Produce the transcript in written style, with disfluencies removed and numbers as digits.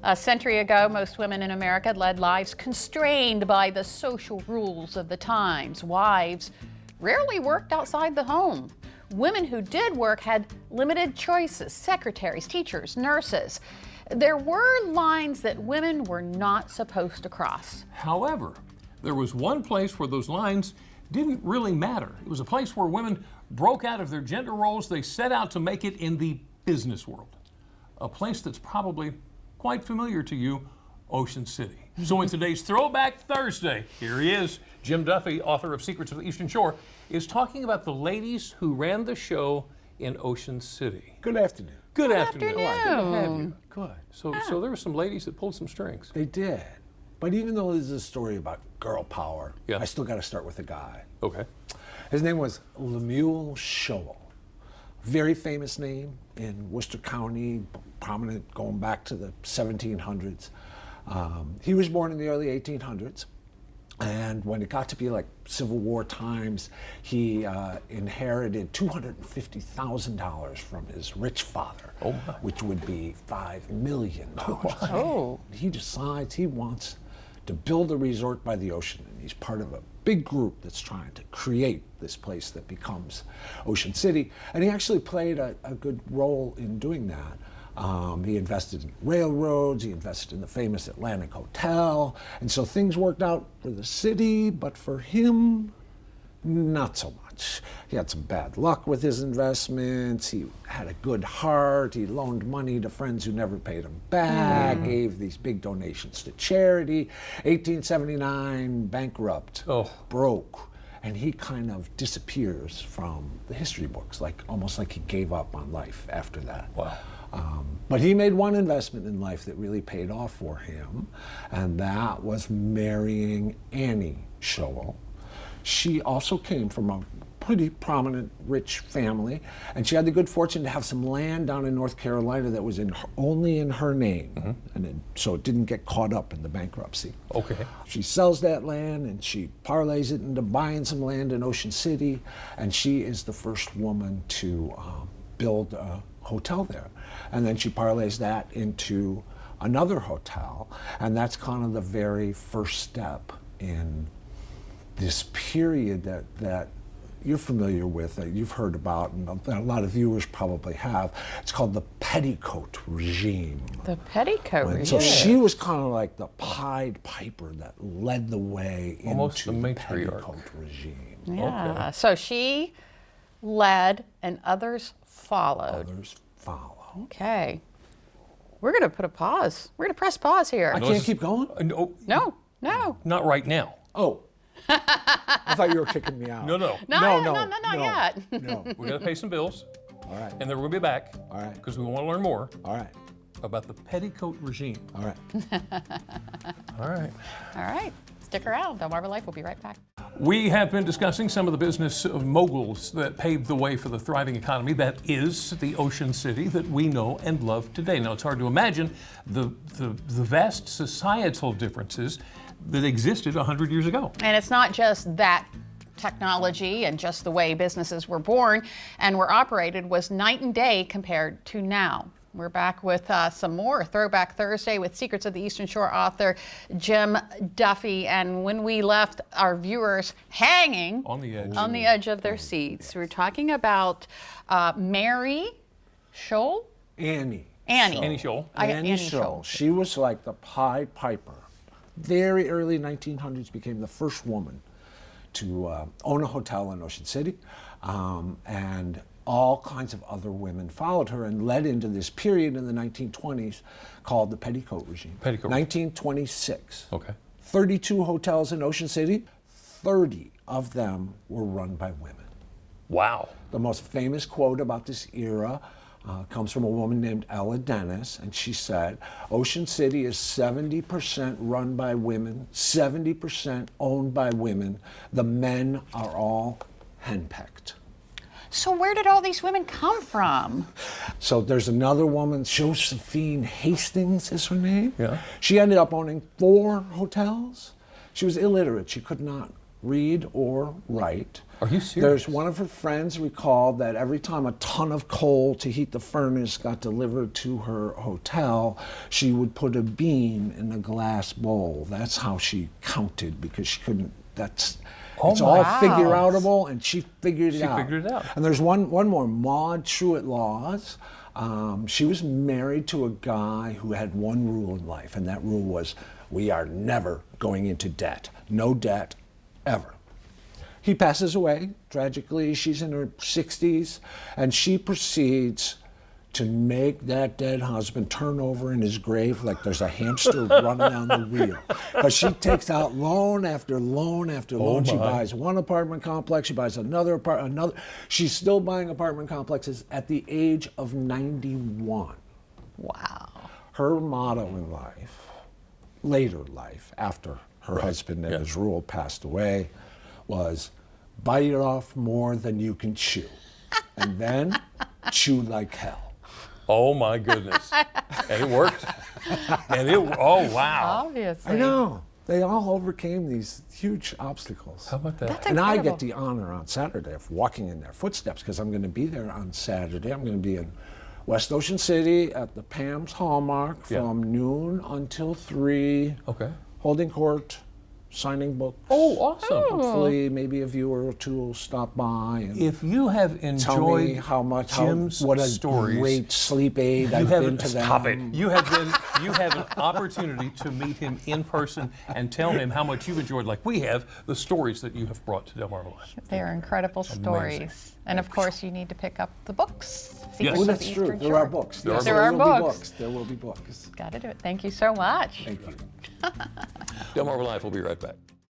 A century ago, most women in America led lives constrained by the social rules of the times. Wives rarely worked outside the home. Women who did work had limited choices: secretaries, teachers, nurses. There were lines that women were not supposed to cross. However, there was one place where those lines didn't really matter. It was a place where women broke out of their gender roles. They set out to make it in the business world. A place that's probably quite familiar to you, Ocean City. So in today's Throwback Thursday, here he is, Jim Duffy, author of Secrets of the Eastern Shore, is talking about the ladies who ran the show in Ocean City. Good afternoon. Good afternoon. afternoon. Good to have you. Good. So there were some ladies that pulled some strings. They did. But even though this is a story about girl power, Yeah. I still got to start with a guy. Okay. His name was Lemuel Showell. Very famous name in Worcester County, prominent going back to the 1700s. He was born in the early 1800s. And when it got to be like Civil War times, he inherited $250,000 from his rich father, which would be $5 million. Oh. He decides he wants to build a resort by the ocean, and he's part of a big group that's trying to create this place that becomes Ocean City. And he actually played a good role in doing that. He invested in railroads, he invested in the famous Atlantic Hotel, and so things worked out for the city, but for him, not so much. He had some bad luck with his investments, he had a good heart, he loaned money to friends who never paid him back, gave these big donations to charity. 1879, bankrupt, broke. And he kind of disappears from the history books, almost like he gave up on life after that. Wow. But he made one investment in life that really paid off for him, and that was marrying Annie Showell. She also came from a pretty prominent, rich family, and she had the good fortune to have some land down in North Carolina that was only in her name, so it didn't get caught up in the bankruptcy. Okay. She sells that land and she parlays it into buying some land in Ocean City, and she is the first woman to build a hotel there. And then she parlays that into another hotel, and that's kind of the very first step in this period that you're familiar with, that you've heard about, and a lot of viewers probably have. It's called the petticoat regime. The petticoat regime. So she was kind of like the Pied Piper that led the way Almost into the the matriarch. petticoat regime. Yeah. Okay. So she led and others followed. Others follow. Okay. We're going to put a pause. We're going to press pause here. I can't keep going? No, No. not right now. Oh. I thought you were kicking me out. No. No, not yet. No. We got to pay some bills, All right. and then we'll be back. All right. Because we want to learn more All right. about the petticoat regime. All right. All right. All right. Stick around. DelmarvaLife will be right back. We have been discussing some of the business moguls that paved the way for the thriving economy that is the Ocean City that we know and love today. Now, it's hard to imagine the vast societal differences that existed 100 years ago. And it's not just that technology and just the way businesses were born and were operated was night and day compared to now. We're back with some more Throwback Thursday with Secrets of the Eastern Shore author Jim Duffy. And when we left our viewers hanging On the edge. of their seats, we're talking about Mary Showell? Annie. Annie Showell. Annie Showell. She was like the Pied Piper. Very early 1900s, became the first woman to own a hotel in Ocean City, and all kinds of other women followed her and led into this period in the 1920s called the petticoat regime. 1926. Okay. 32 hotels in Ocean City, 30 of them were run by women. Wow. The most famous quote about this era comes from a woman named Ella Dennis, and she said, Ocean City is 70% run by women, 70% owned by women. The men are all henpecked. So where did all these women come from? So there's another woman, Josephine Hastings is her name. Yeah. She ended up owning 4 hotels. She was illiterate. She could not read or write. Are you serious? There's one of her friends recalled that every time a ton of coal to heat the furnace got delivered to her hotel, she would put a bean in a glass bowl. That's how she counted, because she couldn't, it's all figure outable, and she figured it out. She figured it out. And there's one more, Maud Truitt-Laws. She was married to a guy who had one rule in life, and that rule was, we are never going into debt. No debt, ever. He passes away, tragically. She's in her 60s, and she proceeds to make that dead husband turn over in his grave like there's a hamster running down the wheel. But she takes out loan after loan after loan. She buys one apartment complex, she buys another apartment, She's still buying apartment complexes at the age of 91. Wow. Her motto in life, later life, after her husband, as Rule, passed away, was, bite off more than you can chew, and then chew like hell. Oh my goodness. And it worked. Oh wow. Obviously. I know. They all overcame these huge obstacles. How about that? That's And I incredible. get the honor on Saturday of walking in their footsteps, because I'm going to be there on Saturday. I'm going to be in West Ocean City at the Pam's Hallmark from noon until 3. Okay. Holding court, signing books. Oh, awesome. Hopefully, maybe a viewer or two will stop by and If you have tell me enjoyed what a stories, great sleep aid you I've have been to them. stop it. You have an opportunity to meet him in person and tell him how much you've enjoyed, like we have, the stories that you have brought to DelmarvaLife. They are incredible stories. And of course, you need to pick up the books. Secrets Oh, of that's the true. Eastern There are Shore. books. There Yes, are will books. be books. There will be books. Got to do it. Thank you so much. Thank you. DelmarvaLife will be right back.